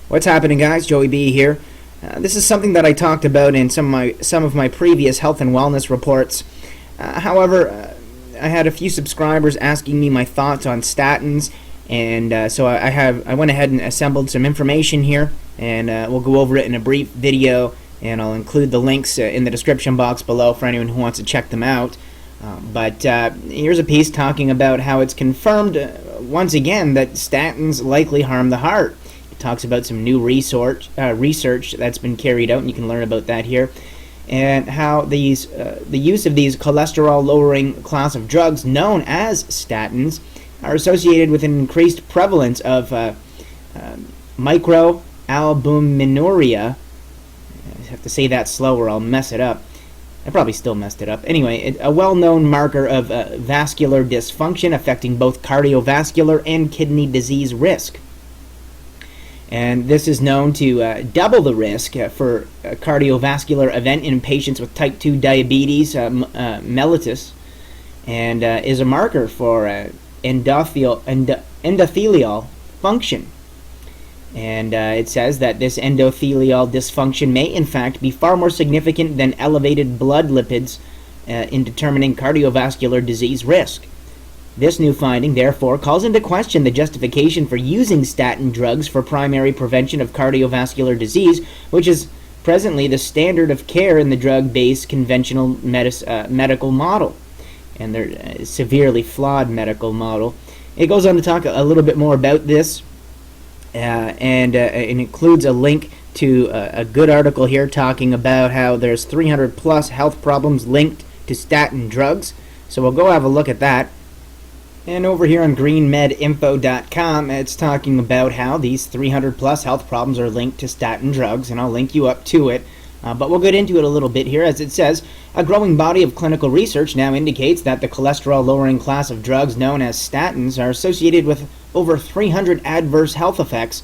What's happening, guys? Joey B here. This is something that I talked about in some of my previous health and wellness reports. However, I had a few subscribers asking me my thoughts on statins, and so I went ahead and assembled some information here, and we'll go over it in a brief video, and I'll include the links in the description box below for anyone who wants to check them out. But here's a piece talking about how it's confirmed once again that statins likely harm the heart. It talks about some new research that's been carried out, and you can learn about that here, and how the use of these cholesterol-lowering class of drugs known as statins are associated with an increased prevalence of microalbuminuria. I have to say that slow or I'll mess it up. I probably still messed it up. Anyway, a well-known marker of vascular dysfunction affecting both cardiovascular and kidney disease risk. And this is known to double the risk for a cardiovascular event in patients with type 2 diabetes mellitus, and is a marker for endothelial function. And it says that this endothelial dysfunction may in fact be far more significant than elevated blood lipids in determining cardiovascular disease risk. This new finding, therefore, calls into question the justification for using statin drugs for primary prevention of cardiovascular disease, which is presently the standard of care in the drug-based conventional medical model, and their severely flawed medical model. It goes on to talk a little bit more about this, and it includes a link to a good article here talking about how there's 300 plus health problems linked to statin drugs. So we'll go have a look at that. And over here on greenmedinfo.com, it's talking about how these 300 plus health problems are linked to statin drugs, and I'll link you up to it. But we'll get into it a little bit here. As it says, a growing body of clinical research now indicates that the cholesterol-lowering class of drugs known as statins are associated with over 300 adverse health effects.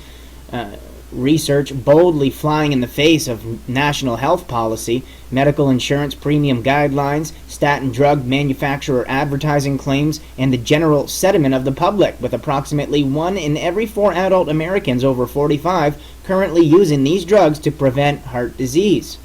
Research boldly flying in the face of national health policy, medical insurance premium guidelines, statin drug manufacturer advertising claims, and the general sentiment of the public, with approximately 1 in every 4 adult Americans over 45 currently using these drugs to prevent heart disease.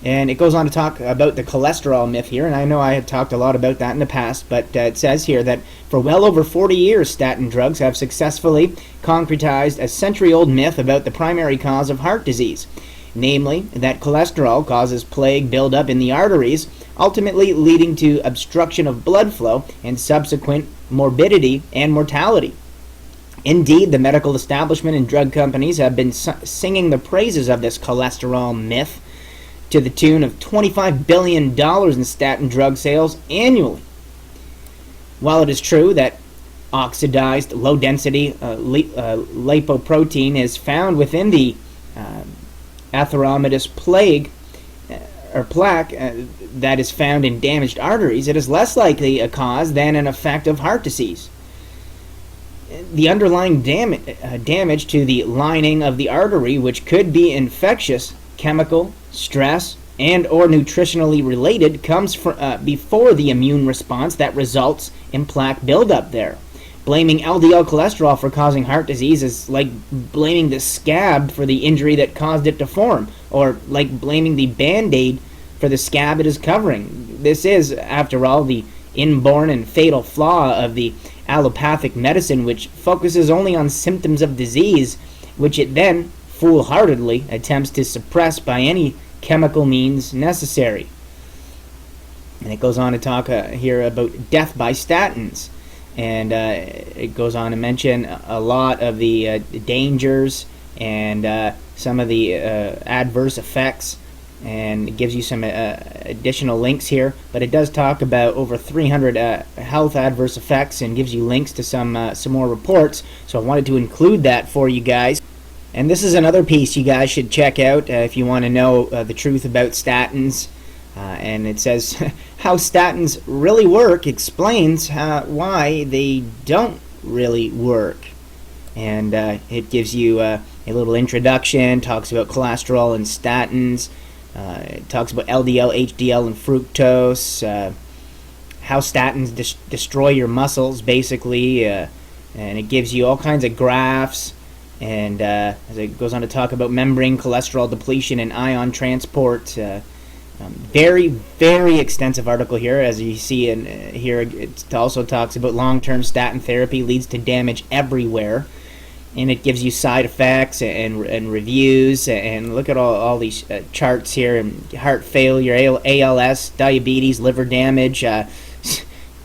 And it goes on to talk about the cholesterol myth here, and I know I had talked a lot about that in the past, but it says here that for well over 40 years, statin drugs have successfully concretized a century-old myth about the primary cause of heart disease, namely that cholesterol causes plaque buildup in the arteries, ultimately leading to obstruction of blood flow and subsequent morbidity and mortality. Indeed, the medical establishment and drug companies have been singing the praises of this cholesterol myth to the tune of $25 billion in statin drug sales annually. While it is true that oxidized, low-density lipoprotein is found within the atheromatous plaque that is found in damaged arteries, it is less likely a cause than an effect of heart disease. The underlying damage to the lining of the artery, which could be infectious, chemical, stress, and or nutritionally related, comes before the immune response that results in plaque buildup there. Blaming LDL cholesterol for causing heart disease is like blaming the scab for the injury that caused it to form, or like blaming the Band-Aid for the scab it is covering. This is, after all, the inborn and fatal flaw of the allopathic medicine, which focuses only on symptoms of disease, which it then foolhardily attempts to suppress by any chemical means necessary. And it goes on to talk here about death by statins, and it goes on to mention a lot of the dangers and some of the adverse effects, and it gives you some additional links here, but it does talk about over 300 health adverse effects and gives you links to some more reports, so I wanted to include that for you guys. And this is another piece you guys should check out if you want to know the truth about statins. And it says, how statins really work explains why they don't really work. And it gives you a little introduction, talks about cholesterol and statins, it talks about LDL, HDL, and fructose, how statins destroy your muscles, basically, and it gives you all kinds of graphs And as it goes on to talk about membrane cholesterol depletion and ion transport. Very, very extensive article here. As you see in here, it also talks about long-term statin therapy leads to damage everywhere, and it gives you side effects and reviews. And look at all these charts here: and heart failure, ALS, diabetes, liver damage,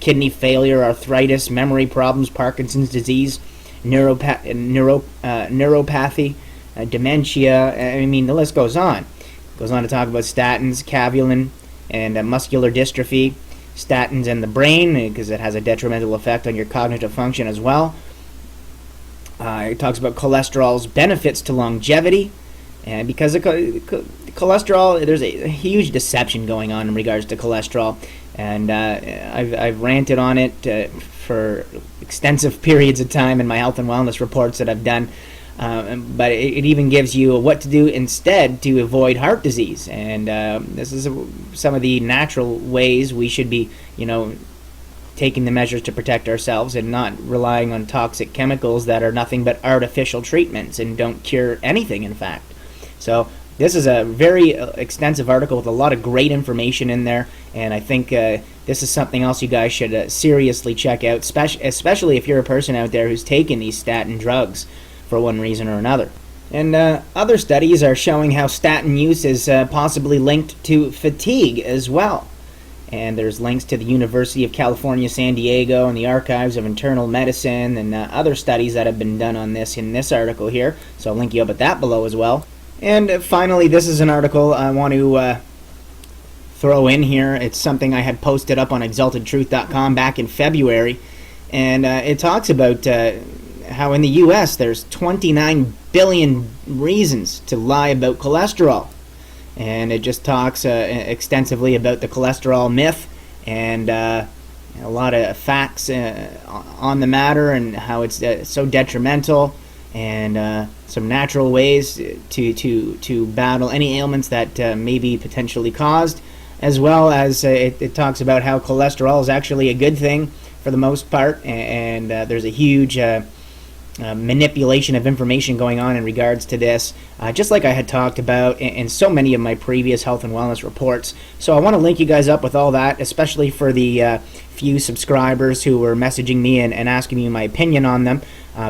kidney failure, arthritis, memory problems, Parkinson's disease, neuropathy, dementia. I mean, the list goes on. Goes on to talk about statins, caveolin, and muscular dystrophy. Statins in the brain, because it has a detrimental effect on your cognitive function as well. It talks about cholesterol's benefits to longevity. And because of cholesterol, there's a huge deception going on in regards to cholesterol. And I've ranted on it for extensive periods of time in my health and wellness reports that I've done. But it even gives you what to do instead to avoid heart disease. And this is some of the natural ways we should be, taking the measures to protect ourselves and not relying on toxic chemicals that are nothing but artificial treatments and don't cure anything, in fact. So this is a very extensive article with a lot of great information in there, and I think this is something else you guys should seriously check out, especially if you're a person out there who's taking these statin drugs for one reason or another. And other studies are showing how statin use is possibly linked to fatigue as well. And there's links to the University of California, San Diego, and the Archives of Internal Medicine, and other studies that have been done on this in this article here. So I'll link you up at that below as well. And finally, this is an article I want to throw in here. It's something I had posted up on exaltedtruth.com back in February. And it talks about how in the U.S. there's 29 billion reasons to lie about cholesterol. And it just talks extensively about the cholesterol myth and a lot of facts on the matter and how it's so detrimental, and some natural ways to battle any ailments that may be potentially caused, as well as it talks about how cholesterol is actually a good thing for the most part, and there's a huge manipulation of information going on in regards to this, just like I had talked about in so many of my previous health and wellness reports. So I want to link you guys up with all that, especially for the few subscribers who were messaging me and asking me my opinion on them,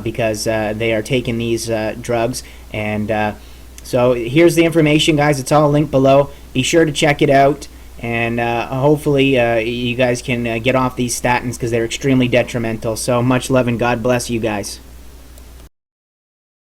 because they are taking these drugs. And so here's the information, guys. It's all linked below. Be sure to check it out. And hopefully you guys can get off these statins, because they're extremely detrimental. So much love and God bless you guys.